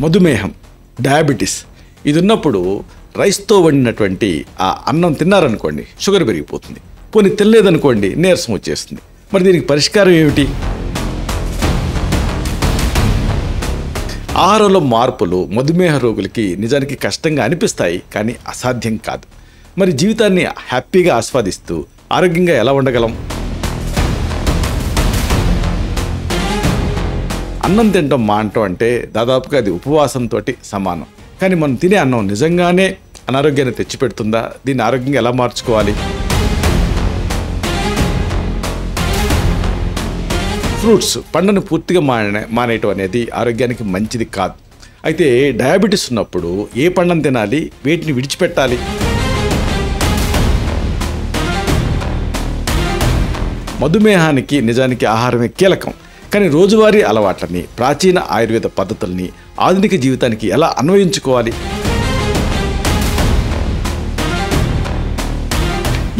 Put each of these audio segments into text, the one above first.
మధుమేహం, డయాబెటీస్ ఇది ఉన్నప్పుడు రైస్తో వండినటువంటి ఆ అన్నం తిన్నారనుకోండి షుగర్ పెరిగిపోతుంది. పోనీ తినలేదనుకోండి నీరసం వచ్చేస్తుంది. మరి దీనికి పరిష్కారం ఏమిటి? ఆహారంలో మార్పులు మధుమేహ రోగులకి నిజానికి కష్టంగా అనిపిస్తాయి, కానీ అసాధ్యం కాదు. మరి జీవితాన్ని హ్యాపీగా ఆస్వాదిస్తూ ఆరోగ్యంగా ఎలా ఉండగలం? అన్నం తినడం మానటం అంటే దాదాపుగా అది ఉపవాసంతో సమానం. కానీ మనం తినే అన్నం నిజంగానే అనారోగ్యాన్ని తెచ్చిపెడుతుందా? దీన్ని ఆరోగ్యంగా ఎలా మార్చుకోవాలి? ఫ్రూట్స్, పండ్లను పూర్తిగా మానేయటం అనేది ఆరోగ్యానికి మంచిది కాదు. అయితే డయాబెటీస్ ఉన్నప్పుడు ఏ పండ్లను తినాలి, వేటిని విడిచిపెట్టాలి? మధుమేహానికి నిజానికి ఆహారమే కీలకం. కానీ రోజువారీ అలవాట్లని, ప్రాచీన ఆయుర్వేద పద్ధతుల్ని ఆధునిక జీవితానికి ఎలా అన్వయించుకోవాలి?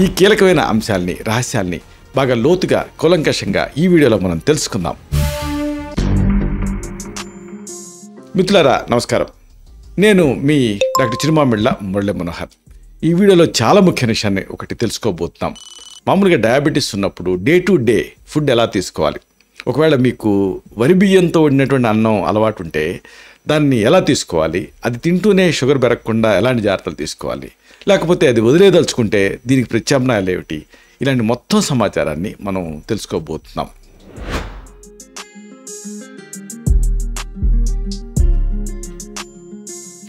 ఈ కీలకమైన అంశాల్ని, రహస్యాల్ని బాగా లోతుగా, కూలంకషంగా ఈ వీడియోలో మనం తెలుసుకుందాం. మిత్రులారా నమస్కారం. నేను మీ డాక్టర్ చిరుమామిళ్ళ మురళీ మనోహర్. ఈ వీడియోలో చాలా ముఖ్యమైన విషయాన్ని ఒకటి తెలుసుకోబోతున్నాం. మామూలుగా డయాబెటీస్ ఉన్నప్పుడు డే టు డే ఫుడ్ ఎలా తీసుకోవాలి? ఒకవేళ మీకు వరి బియ్యంతో వండినటువంటి అన్నం అలవాటు ఉంటే దాన్ని ఎలా తీసుకోవాలి? అది తింటూనే షుగర్ పెరగకుండా ఎలాంటి జాగ్రత్తలు తీసుకోవాలి? లేకపోతే అది వదిలేదలుచుకుంటే దీనికి ప్రత్యామ్నాయాలు ఏమిటి? ఇలాంటి మొత్తం సమాచారాన్ని మనం తెలుసుకోబోతున్నాం.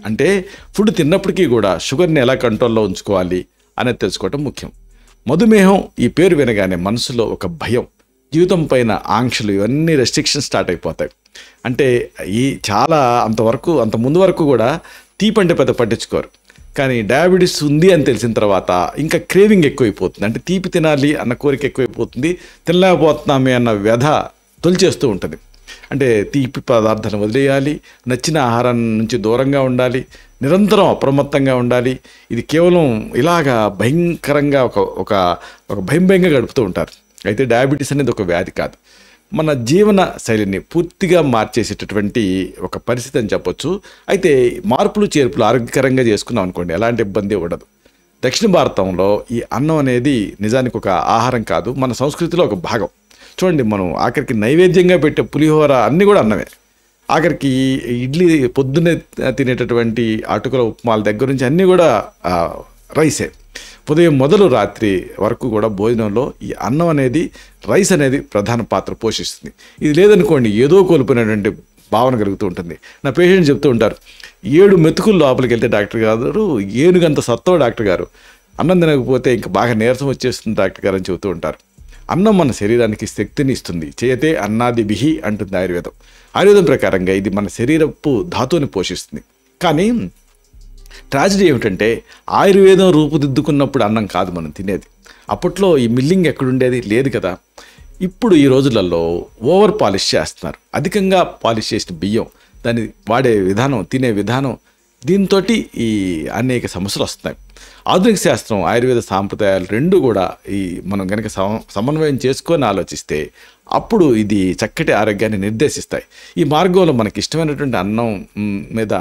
అంటే ఫుడ్ తిన్నప్పటికీ కూడా షుగర్ని ఎలా కంట్రోల్లో ఉంచుకోవాలి అనేది తెలుసుకోవటం ముఖ్యం. మధుమేహం ఈ పేరు వినగానే మనసులో ఒక భయం, జీవితం పైన ఆంక్షలు, ఇవన్నీ రెస్ట్రిక్షన్స్ స్టార్ట్ అయిపోతాయి. అంటే ఈ చాలా అంత ముందు వరకు కూడా తీపి అంటే పెద్ద పట్టించుకోరు. కానీ డయాబెటీస్ ఉంది అని తెలిసిన తర్వాత ఇంకా క్రేవింగ్ ఎక్కువైపోతుంది. అంటే తీపి తినాలి అన్న కోరిక ఎక్కువైపోతుంది. తినలేకపోతున్నామే అన్న వ్యధ తొలిచేస్తూ ఉంటుంది. అంటే తీపి పదార్థాలను వదిలేయాలి, నచ్చిన ఆహారం నుంచి దూరంగా ఉండాలి, నిరంతరం అప్రమత్తంగా ఉండాలి. ఇది కేవలం ఇలాగా భయంకరంగా ఒక భయంగా గడుపుతూ ఉంటారు. అయితే డయాబెటీస్ అనేది ఒక వ్యాధి కాదు, మన జీవన శైలిని పూర్తిగా మార్చేసేటటువంటి ఒక పరిస్థితి అని చెప్పొచ్చు. అయితే మార్పులు చేర్పులు ఆరోగ్యకరంగా చేసుకున్నాం అనుకోండి, ఎలాంటి ఇబ్బంది ఉండదు. దక్షిణ భారతంలో ఈ అన్నం అనేది నిజానికి ఒక ఆహారం కాదు, మన సంస్కృతిలో ఒక భాగం. చూడండి, మనం ఆఖరికి నైవేద్యంగా పెట్టే పులిహోర అన్నీ కూడా అన్నమే. ఆఖరికి ఇడ్లీ పొద్దున్నే తినేటటువంటి అటుకుల ఉప్మాల దగ్గర నుంచి అన్నీ కూడా రైసే. ఉదయం మొదలు రాత్రి వరకు కూడా భోజనంలో ఈ అన్నం అనేది, రైస్ అనేది ప్రధాన పాత్ర పోషిస్తుంది. ఇది లేదనుకోండి ఏదో కోల్పోయినటువంటి భావన కలుగుతూ ఉంటుంది. నా పేషెంట్ చెప్తూ ఉంటారు, 7 మెతుకులు లోపలికి వెళ్తే డాక్టర్ గారు ఏనుగంత సత్తో డాక్టర్ గారు, అన్నం తినకపోతే ఇంకా బాగా నీరసం వచ్చేస్తుంది డాక్టర్ గారు అని చెబుతూ ఉంటారు. అన్నం మన శరీరానికి శక్తిని ఇస్తుంది. చేయతే అన్నాది బిహి అంటుంది ఆయుర్వేదం. ఆయుర్వేదం ప్రకారంగా ఇది మన శరీరపు ధాతువుని పోషిస్తుంది. కానీ ట్రాజడీ ఏమిటంటే ఆయుర్వేదం రూపుదిద్దుకున్నప్పుడు అన్నం కాదు మనం తినేది. అప్పట్లో ఈ మిల్లింగ్ ఎక్కడుండేది? లేదు కదా. ఇప్పుడు ఈ రోజులలో ఓవర్ పాలిష్ చేస్తున్నారు. అధికంగా పాలిష్ చేసిన బియ్యం, దాన్ని వాడే విధానం, తినే విధానం, దీంతో ఈ అనేక సమస్యలు వస్తున్నాయి. ఆధునిక శాస్త్రం, ఆయుర్వేద సాంప్రదాయాలు రెండు కూడా మనం కనుక సమన్వయం చేసుకొని ఆలోచిస్తే అప్పుడు ఇది చక్కటి ఆరోగ్యాన్ని నిర్దేశిస్తాయి. ఈ మార్గంలో మనకి ఇష్టమైనటువంటి అన్నం మీద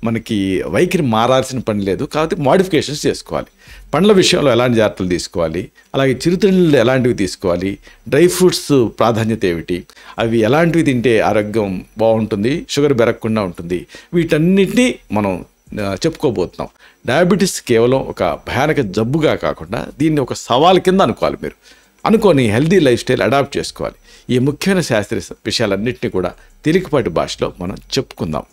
మనకి వైఖరి మారాల్సిన పని లేదు, కాబట్టి మోడిఫికేషన్స్ చేసుకోవాలి. పండ్ల విషయంలో ఎలాంటి జాగ్రత్తలు తీసుకోవాలి, అలాగే చిరుతిళ్ళు ఎలాంటివి తీసుకోవాలి, డ్రై ఫ్రూట్స్ ప్రాధాన్యత ఏమిటి, అవి ఎలాంటివి తింటే ఆరోగ్యం బాగుంటుంది, షుగర్ పెరగకుండా ఉంటుంది, వీటన్నిటినీ మనం చెప్పుకోబోతున్నాం. డయాబెటీస్ కేవలం ఒక భయానక జబ్బుగా కాకుండా దీన్ని ఒక సవాల్ కింద అనుకోవాలి. మీరు అనుకొని హెల్దీ లైఫ్ స్టైల్ అడాప్ట్ చేసుకోవాలి. ఈ ముఖ్యమైన శాస్త్రీయ విషయాలన్నింటినీ కూడా తేలికపాటి భాషలో మనం చెప్పుకుందాం.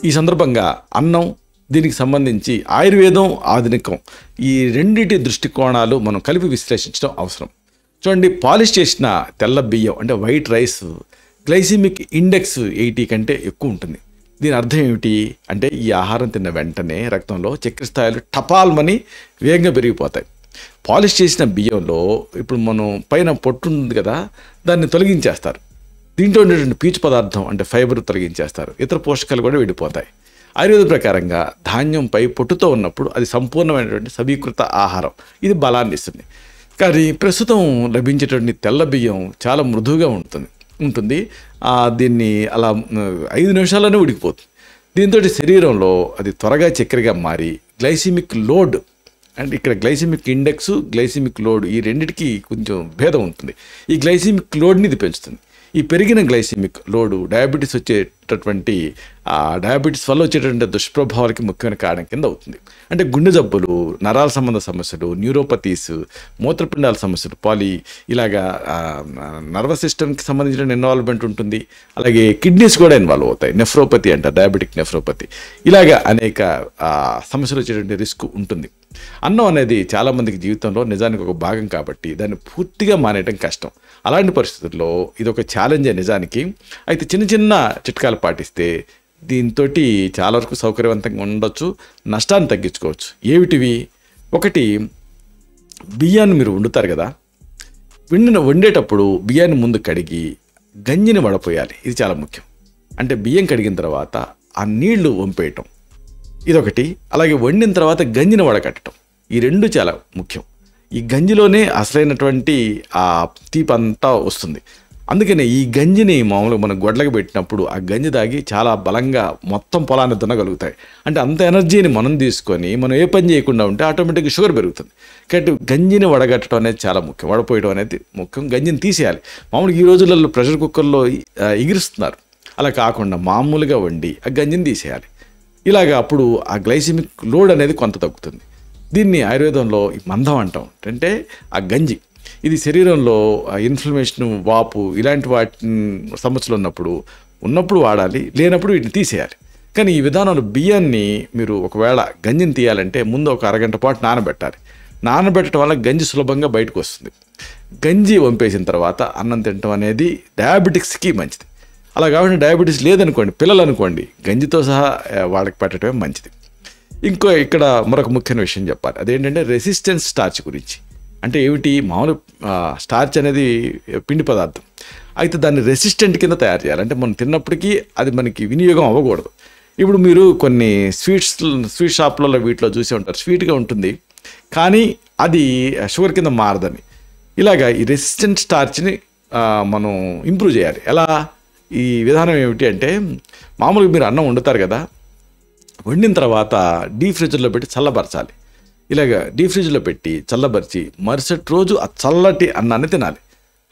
ఈ సందర్భంగా అన్నం, దీనికి సంబంధించి ఆయుర్వేదం, ఆధునికం, ఈ రెండింటి దృష్టికోణాలు మనం కలిపి విశ్లేషించడం అవసరం. చూడండి, పాలిష్ చేసిన తెల్ల బియ్యం అంటే వైట్ రైస్ గ్లైసిమిక్ ఇండెక్స్ 80 కంటే ఎక్కువ ఉంటుంది. దీని అర్థం ఏమిటి అంటే ఈ ఆహారం తిన్న వెంటనే రక్తంలో చక్కెర స్థాయిలు టపాల్మని వేగంగా పెరిగిపోతాయి. పాలిష్ చేసిన బియ్యంలో ఇప్పుడు మనం పైన పొట్టు ఉంది కదా, దాన్ని తొలగించేస్తారు. దీంట్లో ఉండేటువంటి పీచు పదార్థం అంటే ఫైబర్ తొలగించేస్తారు. ఇతర పోషకాలు కూడా విడిపోతాయి. ఆయుర్వేద ప్రకారంగా ధాన్యంపై పొట్టుతో ఉన్నప్పుడు అది సంపూర్ణమైనటువంటి సమీకృత ఆహారం. ఇది బలాన్ని ఇస్తుంది. కానీ ప్రస్తుతం లభించేటువంటి తెల్ల బియ్యం చాలా మృదువుగా ఉంటుంది. దీన్ని అలా 5 నిమిషాల్లోనే ఉడికిపోతుంది. దీంతో శరీరంలో అది త్వరగా చక్కెరగా మారి గ్లైసిమిక్ లోడ్, అంటే ఇక్కడ గ్లైసిమిక్ ఇండెక్స్, గ్లైసిమిక్ లోడ్ ఈ రెండిటికి కొంచెం భేదం ఉంటుంది. ఈ గ్లైసిమిక్ లోడ్ని ఇది పెంచుతుంది. ఈ పెరిగిన గ్లైసిమిక్ లోడు డయాబెటీస్ వచ్చేటటువంటి డయాబెటీస్ వల్ల వచ్చేటటువంటి దుష్ప్రభావాలకి ముఖ్యమైన కారణం కింద అవుతుంది. అంటే గుండె జబ్బులు, నరాల సంబంధ సమస్యలు, న్యూరోపతీస్, మూత్రపిండాల సమస్యలు, ఇలాగా నర్వస్ సిస్టమ్కి సంబంధించిన ఇన్వాల్వ్మెంట్ ఉంటుంది. అలాగే కిడ్నీస్ కూడా ఇన్వాల్వ్ అవుతాయి. నెఫ్రోపతి అంటారు, డయాబెటిక్ నెఫ్రోపతి. ఇలాగా అనేక సమస్యలు వచ్చేటువంటి రిస్క్ ఉంటుంది. అన్నం అనేది చాలామందికి జీవితంలో నిజానికి ఒక భాగం కాబట్టి దాన్ని పూర్తిగా మానేయటం కష్టం. అలాంటి పరిస్థితుల్లో ఇది ఒక ఛాలెంజే నిజానికి. అయితే చిన్న చిన్న చిట్కాలు పాటిస్తే దీంతో చాలా వరకు సౌకర్యవంతంగా ఉండొచ్చు, నష్టాన్ని తగ్గించుకోవచ్చు. ఏమిటివి? ఒకటి, బియ్యాన్ని మీరు వండుతారు కదా, వండేటప్పుడు బియ్యాన్ని ముందు కడిగి గంజిని వడపోయాలి. ఇది చాలా ముఖ్యం. అంటే బియ్యం కడిగిన తర్వాత ఆ నీళ్లు వంపేయటం ఇదొకటి. అలాగే వండిన తర్వాత గంజిని వడకట్టడం, ఈ రెండు చాలా ముఖ్యం. ఈ గంజిలోనే అసలైనటువంటి ఆ తీపంతా వస్తుంది. అందుకనే ఈ గంజిని మామూలుగా మనం గొడ్లకు పెట్టినప్పుడు ఆ గంజి తాగి చాలా బలంగా మొత్తం పొలాన్ని దున్నగలుగుతాయి. అంటే అంత ఎనర్జీని మనం తీసుకొని మనం ఏ పని చేయకుండా ఉంటే ఆటోమేటిక్గా షుగర్ పెరుగుతుంది. కాబట్టి గంజిని వడగట్టడం అనేది చాలా ముఖ్యం, వడపోయడం అనేది ముఖ్యం. గంజిని తీసేయాలి. మామూలుగా ఈ రోజులలో ప్రెషర్ కుక్కర్లో ఎగిరిస్తున్నారు. అలా కాకుండా మామూలుగా వండి ఆ గంజిని తీసేయాలి. ఇలాగా అప్పుడు ఆ గ్లైసిమిక్ లోడ్ అనేది కొంత తగ్గుతుంది. దీన్ని ఆయుర్వేదంలో మందం అంటాం. అంటే ఆ గంజి ఇది శరీరంలో ఇన్ఫ్లమేషన్, వాపు ఇలాంటి సమస్యలు ఉన్నప్పుడు వాడాలి, లేనప్పుడు వీటిని తీసేయాలి. కానీ ఈ విధానంలో బియ్యాన్ని మీరు ఒకవేళ గంజిని తీయాలంటే ముందు ఒక అరగంట పాటు నానబెట్టాలి. నానబెట్టడం వల్ల గంజి సులభంగా బయటకు వస్తుంది. గంజి వంపేసిన తర్వాత అన్నం తినడం అనేది డయాబెటిక్స్కి మంచిది. అలా కాబట్టి డయాబెటీస్ లేదనుకోండి, పిల్లలు అనుకోండి, గంజితో సహా వాళ్ళకి పెట్టడమే మంచిది. ఇక్కడ మరొక ముఖ్యమైన విషయం చెప్పాలి. అదేంటంటే రెసిస్టెన్స్ స్టార్చ్ గురించి. అంటే ఏమిటి? మామూలు స్టార్చ్ అనేది పిండి పదార్థం. అయితే దాన్ని రెసిస్టెంట్ కింద తయారు చేయాలి. అంటే మనం తిన్నప్పటికీ అది మనకి వినియోగం అవ్వకూడదు. ఇప్పుడు మీరు కొన్ని స్వీట్ షాప్లలో వీటిలో చూసే ఉంటారు, స్వీట్గా ఉంటుంది కానీ అది షుగర్ కింద మారదని. ఇలాగా ఈ రెసిస్టెంట్ స్టార్చ్ని మనం ఇంప్రూవ్ చేయాలి. ఎలా? ఈ విధానం ఏమిటి అంటే, మామూలుగా మీరు అన్నం వండుతారు కదా, వండిన తర్వాత డీప్ ఫ్రిడ్జ్లో పెట్టి చల్లబరచాలి. ఇలాగ డీప్ ఫ్రిడ్జ్లో పెట్టి చల్లబరిచి మరుసటి రోజు ఆ చల్లటి అన్నాన్ని తినాలి.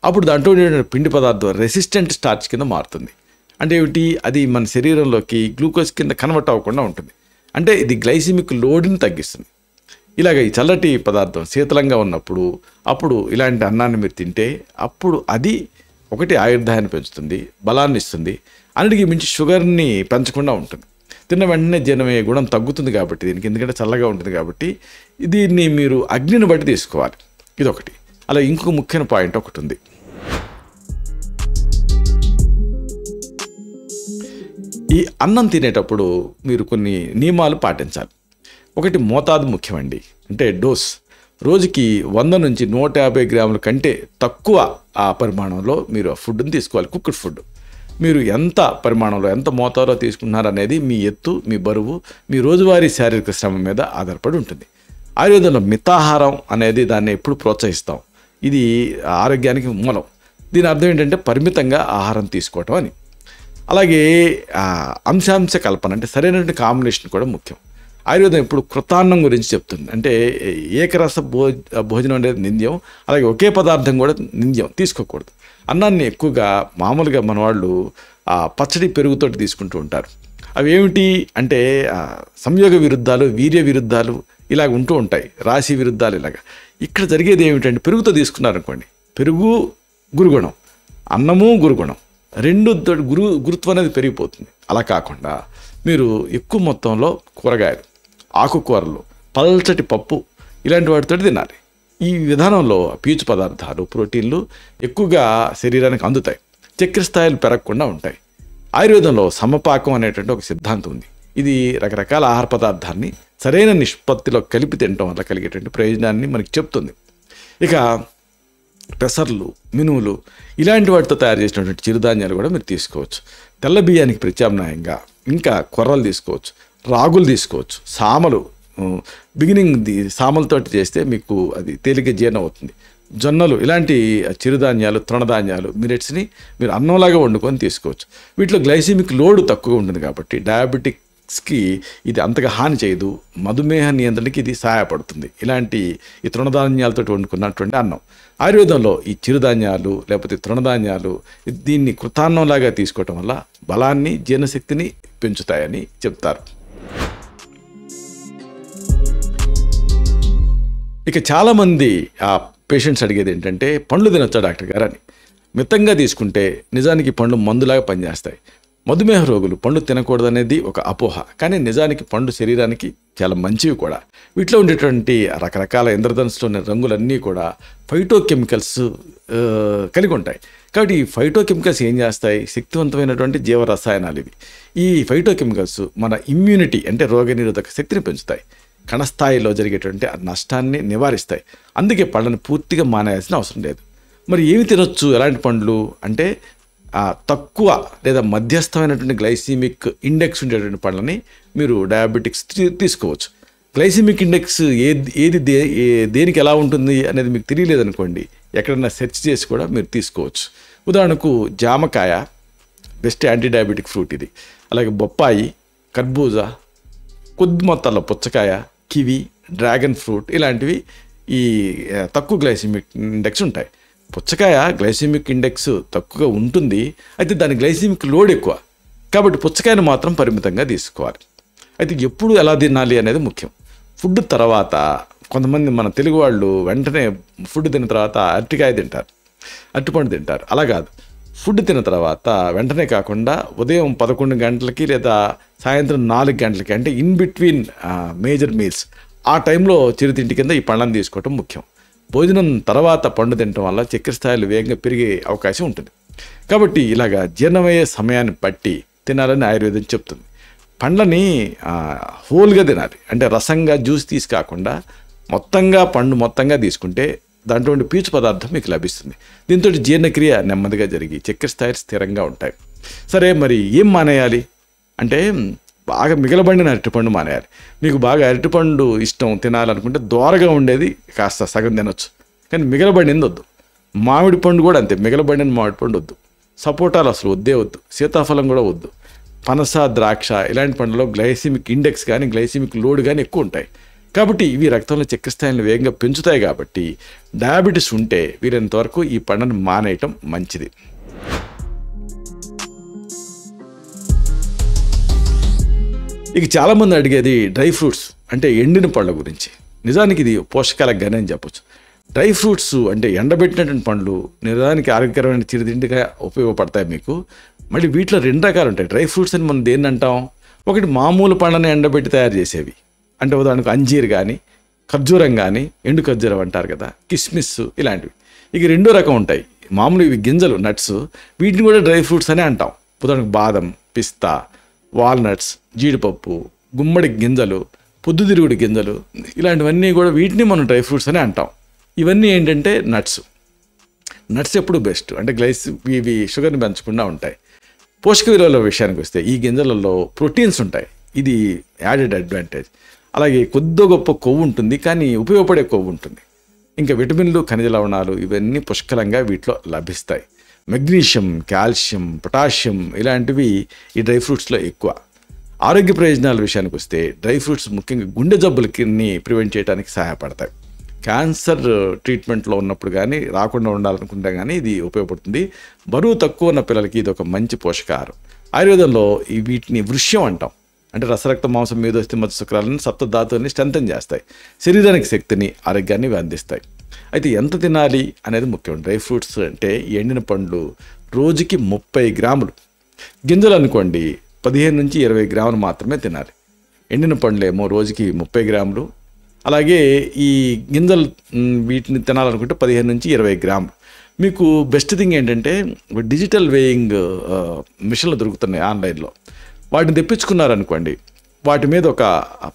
అప్పుడు దాంట్లో పిండి పదార్థం రెసిస్టెంట్ స్టార్చ్ కింద మారుతుంది. అంటే ఏమిటి? అది మన శరీరంలోకి గ్లూకోజ్ కింద కన్వర్ట్ అవ్వకుండా ఉంటుంది. అంటే ఇది గ్లైసిమిక్ లోడ్ని తగ్గిస్తుంది. ఇలాగ ఈ చల్లటి పదార్థం శీతలంగా ఉన్నప్పుడు అప్పుడు ఇలాంటి అన్నాన్ని మీరు తింటే అప్పుడు అది ఒకటి ఆయుర్దాయాన్ని పెంచుతుంది, బలాన్ని ఇస్తుంది, అన్నిటికీ మించి షుగర్ని పెంచకుండా ఉంటుంది. తిన్న వెంటనే జీర్ణమయ్యే గుణం తగ్గుతుంది కాబట్టి దీనికి, ఎందుకంటే చల్లగా ఉంటుంది కాబట్టి దీన్ని మీరు అగ్నిని బట్టి తీసుకోవాలి. ఇదొకటి. అలా ఇంకొక ముఖ్యమైన పాయింట్ ఒకటి ఉంది. ఈ అన్నం తినేటప్పుడు మీరు కొన్ని నియమాలు పాటించాలి. ఒకటి, మోతాదు ముఖ్యమండి. అంటే డోస్. రోజుకి 100 నుంచి 150 గ్రాముల కంటే తక్కువ ఆ పరిమాణంలో మీరు ఆ ఫుడ్ని తీసుకోవాలి. కుక్డ్ ఫుడ్ మీరు ఎంత పరిమాణంలో, ఎంత మోతాదులో తీసుకుంటున్నారనేది మీ ఎత్తు, మీ బరువు, మీ రోజువారీ శారీరక శ్రమ మీద ఆధారపడి ఉంటుంది. ఆయుర్వేదంలో మితాహారం అనేది దాన్ని ఎప్పుడు ప్రోత్సహిస్తాం. ఇది ఆరోగ్యానికి మూలం. దీని అర్థం ఏంటంటే పరిమితంగా ఆహారం తీసుకోవటం అని. అలాగే అంశాంశ కల్పన, అంటే సరైనటువంటి కాంబినేషన్ కూడా ముఖ్యం. ఆయుర్వేదం ఇప్పుడు కృతాన్నం గురించి చెప్తుంది. అంటే ఏకరస భోజనం అనేది నింద్యం, అలాగే ఒకే పదార్థం కూడా నింద్యం, తీసుకోకూడదు. అన్నాన్ని ఎక్కువగా మామూలుగా మన వాళ్ళు పచ్చడి పెరుగుతోటి తీసుకుంటూ ఉంటారు. అవి ఏమిటి అంటే సంయోగ విరుద్ధాలు, వీర్య విరుద్ధాలు ఇలాగ ఉంటూ ఉంటాయి, రాశి విరుద్ధాలు ఇలాగ. ఇక్కడ జరిగేది ఏమిటంటే పెరుగుతో తీసుకున్నారనుకోండి, పెరుగు గురుగుణం, అన్నము గురుగుణం, రెండు గురుత్వం అనేది పెరిగిపోతుంది. అలా కాకుండా మీరు ఎక్కువ మొత్తంలో కూరగాయలు, ఆకుకూరలు, పల్చటి పప్పు ఇలాంటి వాటితో తినాలి. ఈ విధానంలో పీచు పదార్థాలు, ప్రోటీన్లు ఎక్కువగా శరీరానికి అందుతాయి, చక్కెర స్థాయిలు పెరగకుండా ఉంటాయి. ఆయుర్వేదంలో సమపాకం అనేటువంటి ఒక సిద్ధాంతం ఉంది. ఇది రకరకాల ఆహార పదార్థాన్ని సరైన నిష్పత్తిలో కలిపి తినడం వల్ల కలిగేటువంటి ప్రయోజనాన్ని మనకి చెప్తుంది. ఇక పెసర్లు, మినువులు ఇలాంటి వాటితో తయారు చేసినటువంటి చిరుధాన్యాలు కూడా మీరు తీసుకోవచ్చు. తెల్ల బియ్యానికి ప్రత్యామ్నాయంగా ఇంకా కొర్రలు తీసుకోవచ్చు, రాగులు తీసుకోవచ్చు, సామలు, బిగినింగ్ సామలతోటి చేస్తే మీకు అది తేలిక జీర్ణం అవుతుంది. జొన్నలు ఇలాంటి చిరుధాన్యాలు, తృణధాన్యాలు, మిల్లెట్స్ని మీరు అన్నంలాగా వండుకొని తీసుకోవచ్చు. వీటిలో గ్లైసిమిక్ లోడ్ తక్కువగా ఉంటుంది కాబట్టి డయాబెటిక్స్కి ఇది అంతగా హాని చేయదు. మధుమేహ నియంత్రణకి ఇది సహాయపడుతుంది ఇలాంటి ఈ తృణధాన్యాలతో వండుకున్నటువంటి అన్నం. ఆయుర్వేదంలో ఈ చిరుధాన్యాలు లేకపోతే తృణధాన్యాలు దీన్ని కృతాన్నంలాగా తీసుకోవటం వల్ల బలాన్ని, జీర్ణశక్తిని పెంచుతాయని చెప్తారు. ఇక చాలామంది ఆ పేషెంట్స్ అడిగేది ఏంటంటే, పండ్లు తినొచ్చా డాక్టర్ గారు అని. మితంగా తీసుకుంటే నిజానికి పండ్లు మందులాగా పనిచేస్తాయి. మధుమేహ రోగులు పండు తినకూడదనేది ఒక అపోహ, కానీ నిజానికి పండు శరీరానికి చాలా మంచివి కూడా. వీటిలో ఉండేటువంటి రకరకాల ఇంద్రధనుసులోని రంగులన్నీ కూడా ఫైటోకెమికల్స్ కలిగి ఉంటాయి. కాబట్టి ఈ ఫైటోకెమికల్స్ ఏం చేస్తాయి? శక్తివంతమైనటువంటి జీవరసాయనాలు ఇవి. ఈ ఫైటోకెమికల్స్ మన ఇమ్యూనిటీ అంటే రోగనిరోధక శక్తిని పెంచుతాయి, కణస్థాయిలో జరిగేటువంటి నష్టాన్ని నివారిస్తాయి. అందుకే పళ్ళని పూర్తిగా మానేయాల్సిన అవసరం లేదు. మరి ఏమి తినొచ్చు, ఎలాంటి పండ్లు అంటే తక్కువ లేదా మధ్యస్థమైనటువంటి గ్లైసిమిక్ ఇండెక్స్ ఉండేటువంటి పళ్ళని మీరు డయాబెటిక్స్ తీసుకోవచ్చు. గ్లైసిమిక్ ఇండెక్స్ ఏది దేనికి ఎలా ఉంటుంది అనేది మీకు తెలియలేదనుకోండి, ఎక్కడైనా సెర్చ్ చేసి కూడా మీరు తీసుకోవచ్చు. ఉదాహరణకు జామకాయ బెస్ట్ యాంటీ డయాబెటిక్ ఫ్రూట్ ఇది. అలాగే బొప్పాయి, కర్బూజా, కొద్ది మొత్తాల్లో పుచ్చకాయ, కివి, డ్రాగన్ ఫ్రూట్ ఇలాంటివి ఈ తక్కువ గ్లైసిమిక్ ఇండెక్స్ ఉంటాయి. పుచ్చకాయ గ్లైసిమిక్ ఇండెక్స్ తక్కువగా ఉంటుంది, అయితే దాని గ్లైసిమిక్ లోడ్ ఎక్కువ. కాబట్టి పుచ్చకాయను మాత్రం పరిమితంగా తీసుకోవాలి. అయితే ఎప్పుడు ఎలా తినాలి అనేది ముఖ్యం. ఫుడ్ తర్వాత కొంతమంది మన తెలుగు వాళ్ళు వెంటనే ఫుడ్ తిన్న తర్వాత అరటికాయ తింటారు, అరటిపండు తింటారు. అలా కాదు. ఫుడ్ తిన్న తర్వాత వెంటనే కాకుండా ఉదయం 11 గంటలకి లేదా సాయంత్రం 4 గంటలకి, అంటే ఇన్ బిట్వీన్ మేజర్ మీల్స్, ఆ టైంలో చిరుతింటి కింద ఈ పండ్లను తీసుకోవటం ముఖ్యం. భోజనం తర్వాత పండు తినటం వల్ల చక్కెర స్థాయిలు వేగంగా పెరిగే అవకాశం ఉంటుంది. కాబట్టి ఇలాగా జీర్ణమయ్యే సమయాన్ని బట్టి తినాలని ఆయుర్వేదం చెప్తుంది. పండ్లని హోల్గా తినాలి, అంటే రసంగా జ్యూస్ తీసి కాకుండా పండు మొత్తంగా తీసుకుంటే దాంట్లో పీచు పదార్థం మీకు లభిస్తుంది. దీంతో జీర్ణక్రియ నెమ్మదిగా జరిగి చక్కెర స్థాయిలు స్థిరంగా ఉంటాయి. సరే, మరి ఏం మానేయాలి అంటే బాగా మిగలబడిన అరటిపండు మానేయాలి. మీకు బాగా అరటిపండు ఇష్టం తినాలనుకుంటే దోరగా ఉండేది కాస్త సగం తినొచ్చు, కానీ మిగలబడింది వద్దు. మామిడి పండు కూడా అంతే, మిగలబడిన మామిడి పండు వద్దు. సపోటాలు అసలు వద్దే వద్దు. సీతాఫలం కూడా వద్దు. పనస, ద్రాక్ష ఇలాంటి పండ్లలో గ్లైసిమిక్ ఇండెక్స్ కానీ గ్లైసిమిక్ లోడ్ కానీ ఎక్కువ ఉంటాయి. కాబట్టి ఇవి రక్తంలో చక్కెర స్థాయిలను వేగంగా పెంచుతాయి. కాబట్టి డయాబెటీస్ ఉంటే వీలైనంత వరకు ఈ పండ్లను మానేయటం మంచిది. ఇక చాలామంది అడిగేది డ్రై ఫ్రూట్స్ అంటే ఎండిన పళ్ళ గురించి. నిజానికి ఇది పోషకాల గని అని చెప్పొచ్చు. డ్రై ఫ్రూట్స్ అంటే ఎండబెట్టినటువంటి పండ్లు నిజానికి ఆరోగ్యకరమైన చిరుతిండిగా ఉపయోగపడతాయి మీకు. మళ్ళీ వీటిలో 2 రకాలు ఉంటాయి. డ్రై ఫ్రూట్స్ అని మనం దేన్ని అంటాం? ఒకటి మామూలు పండ్లని ఎండబెట్టి తయారు చేసేవి, అంటే ఉదాహరణకు అంజీర్ కానీ, ఖర్జూరం కానీ, ఎండు ఖర్జూరం అంటారు కదా, కిస్మిస్ ఇలాంటివి. ఇక 2వ రకం ఉంటాయి, మామూలు ఇవి గింజలు, నట్స్. వీటిని కూడా డ్రై ఫ్రూట్స్ అనే అంటాం. ఉదాహరణకు బాదం, పిస్తా, వాల్నట్స్, జీడిపప్పు, గుమ్మడి గింజలు, పొద్దుతిరుగుడు గింజలు ఇలాంటివన్నీ కూడా వీటిని మనం డ్రై ఫ్రూట్స్ అనే అంటాం. ఇవన్నీ ఏంటంటే నట్స్ ఎప్పుడు బెస్ట్, అంటే ఇవి షుగర్ని పెంచకుండా ఉంటాయి. పోషక విలువల విషయానికి వస్తే ఈ గింజలలో ప్రోటీన్స్ ఉంటాయి, ఇది యాడెడ్ అడ్వాంటేజ్. అలాగే కొద్ది గొప్ప కొవ్వు ఉంటుంది, కానీ ఉపయోగపడే కొవ్వు ఉంటుంది. ఇంకా విటమిన్లు, ఖనిజ లవణాలు ఇవన్నీ పుష్కలంగా వీటిలో లభిస్తాయి. మెగ్నీషియం, కాల్షియం, పొటాషియం ఇలాంటివి ఈ డ్రై ఫ్రూట్స్లో ఎక్కువ. ఆరోగ్య ప్రయోజనాల విషయానికి వస్తే డ్రై ఫ్రూట్స్ ముఖ్యంగా గుండె జబ్బులకి ప్రివెంట్ చేయడానికి సహాయపడతాయి. క్యాన్సర్ ట్రీట్మెంట్లో ఉన్నప్పుడు కానీ, రాకుండా ఉండాలనుకుంటే కానీ ఇది ఉపయోగపడుతుంది. బరువు తక్కువ ఉన్న పిల్లలకి ఇది ఒక మంచి పోషకాహారం. ఆయుర్వేదంలో వీటిని వృష్యం అంటాం, అంటే రసరక్త మాంసం, మేధోస్థి, మత్స్య శుక్రాలను, సప్తధాతువుని స్ట్రెంథన్ చేస్తాయి, శరీరానికి శక్తిని, ఆరోగ్యాన్ని అందిస్తాయి. అయితే ఎంత తినాలి అనేది ముఖ్యం. డ్రై ఫ్రూట్స్ అంటే ఎండిన పండ్లు రోజుకి 30 గ్రాములు, గింజలు అనుకోండి 15 నుంచి 20 గ్రాములు మాత్రమే తినాలి. ఎండిన పండ్లు ఏమో రోజుకి 30 గ్రాములు. అలాగే ఈ గింజలు వీటిని తినాలనుకుంటే 15 నుంచి 20 గ్రాములు. మీకు బెస్ట్ థింగ్ ఏంటంటే డిజిటల్ వేయింగ్ మిషన్లు దొరుకుతున్నాయి ఆన్లైన్లో. వాటిని తెప్పించుకున్నారనుకోండి, వాటి మీద ఒక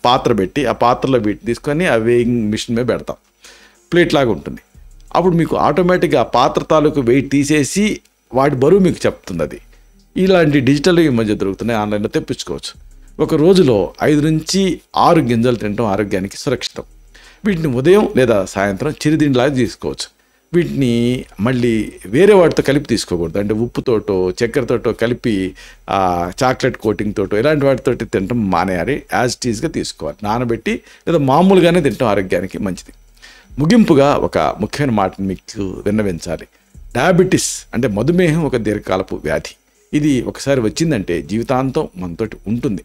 పాత్ర పెట్టి ఆ పాత్రలో వీటిని తీసుకొని ఆ వేయింగ్ మిషన్ మీద పెడతాం, ప్లేట్ లాగా ఉంటుంది. అప్పుడు మీకు ఆటోమేటిక్గా ఆ పాత్ర తాలూకు వెయిట్ తీసేసి వాటి బరువు మీకు చెప్తుంది. అది ఇలాంటి డిజిటల్ ఈ మధ్య దొరుకుతున్నాయి, ఆన్లైన్లో తెప్పించుకోవచ్చు. ఒక రోజులో 5 నుంచి 6 గింజలు తినడం ఆరోగ్యానికి సురక్షితం. వీటిని ఉదయం లేదా సాయంత్రం చిరుతిండిలాగా తీసుకోవచ్చు. వీటిని మళ్ళీ వేరే వాటితో కలిపి తీసుకోకూడదు. అంటే ఉప్పుతోటో చక్కెరతోటో కలిపి చాక్లెట్ కోటింగ్ తోటో ఇలాంటి వాటితోటి తినటం మానేయాలి. యాజ్ ఇట్ ఈజ్గా తీసుకోవాలి. నానబెట్టి లేదా మామూలుగానే తినటం ఆరోగ్యానికి మంచిది. ముగింపుగా ఒక ముఖ్యమైన మాటను మీకు విన్నవించాలి. డయాబెటీస్ అంటే మధుమేహం ఒక దీర్ఘకాలపు వ్యాధి. ఇది ఒకసారి వచ్చిందంటే జీవితాంతం మనతోటి ఉంటుంది.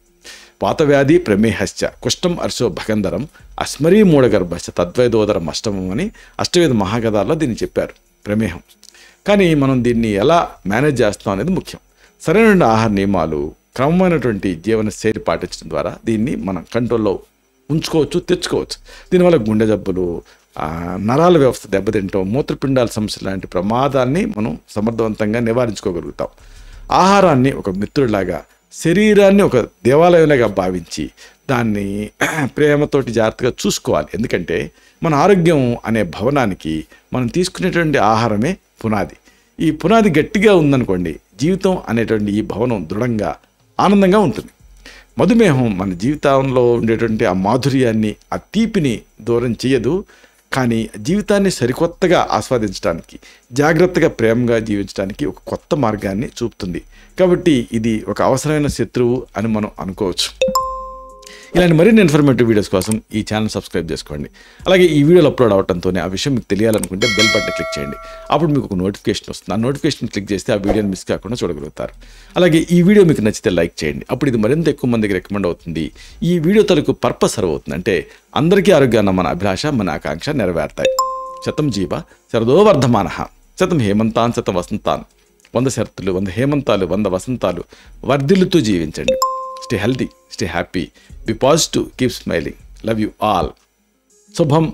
పాతవ్యాధి ప్రమేహశ్చ కుష్టం అర్శో భగంధరం అస్మరీ మూఢగర్భశ్చ తద్వైదోదరం అష్టమం అని అష్టవేద మహాగదాల్లో దీన్ని చెప్పారు, ప్రమేహం. కానీ మనం దీన్ని ఎలా మేనేజ్ చేస్తాం అనేది ముఖ్యం. సరైన ఆహార నియమాలు, క్రమమైనటువంటి జీవన శైలి పాటించడం ద్వారా దీన్ని మనం కంట్రోల్లో ఉంచుకోవచ్చు, తెచ్చుకోవచ్చు. దీనివల్ల గుండె జబ్బులు, నరాల వ్యవస్థ దెబ్బతింటాం, మూత్రపిండాల సమస్యలు లాంటి ప్రమాదాన్ని మనం సమర్థవంతంగా నివారించుకోగలుగుతాం. ఆహారాన్ని ఒక మిత్రుడిలాగా, శరీరాన్ని ఒక దేవాలయంలాగా భావించి దాన్ని ప్రేమతోటి జాగ్రత్తగా చూసుకోవాలి. ఎందుకంటే మన ఆరోగ్యం అనే భవనానికి మనం తీసుకునేటువంటి ఆహారమే పునాది. ఈ పునాది గట్టిగా ఉందనుకోండి, జీవితం అనేటువంటి ఈ భవనం దృఢంగా ఆనందంగా ఉంటుంది. మధుమేహం మన జీవితంలో ఉండేటువంటి ఆ మాధుర్యాన్ని, ఆ తీపిని దూరం చేయదు. కానీ జీవితాన్ని సరికొత్తగా ఆస్వాదించడానికి, జాగ్రత్తగా ప్రేమగా జీవించడానికి ఒక కొత్త మార్గాన్ని చూపుతుంది. కాబట్టి ఇది ఒక అవసరమైన శత్రువు అని మనం అనుకోవచ్చు. ఇలాంటి మరిన్ని ఇన్ఫర్మేటివ్ వీడియోస్ కోసం ఈ ఛానల్ సబ్స్క్రైబ్ చేసుకోండి. అలాగే ఈ వీడియోలు అప్లోడ్ అవడంతోనే ఆ విషయం మీకు తెలియాలనుకుంటే బెల్ బటన్ క్లిక్ చేయండి. అప్పుడు మీకు ఒక నోటిఫికేషన్ వస్తుంది. ఆ నోటిఫికేషన్ క్లిక్ చేస్తే ఆ వీడియోని మిస్ కాకుండా చూడగలుగుతారు. అలాగే ఈ వీడియో మీకు నచ్చితే లైక్ చేయండి. అప్పుడు ఇది మరింత ఎక్కువ మందికి రికమెండ్ అవుతుంది. ఈ వీడియో తరకు పర్పస్ సర్వ్ అవుతుంది. అంటే అందరికీ ఆరోగ్యాన్న మన అభిలాష, మన ఆకాంక్ష నెరవేరుతాయి. శతం జీవ శరదో వర్ధమాన, శతం హేమంతాన్ శతం వసంతాన్. 100 శరత్తులు, 100 హేమంతాలు, 100 వసంతాలు వర్ధిల్లుతూ జీవించండి. Stay healthy, stay happy, be positive, keep smiling. Love you all. Shubham.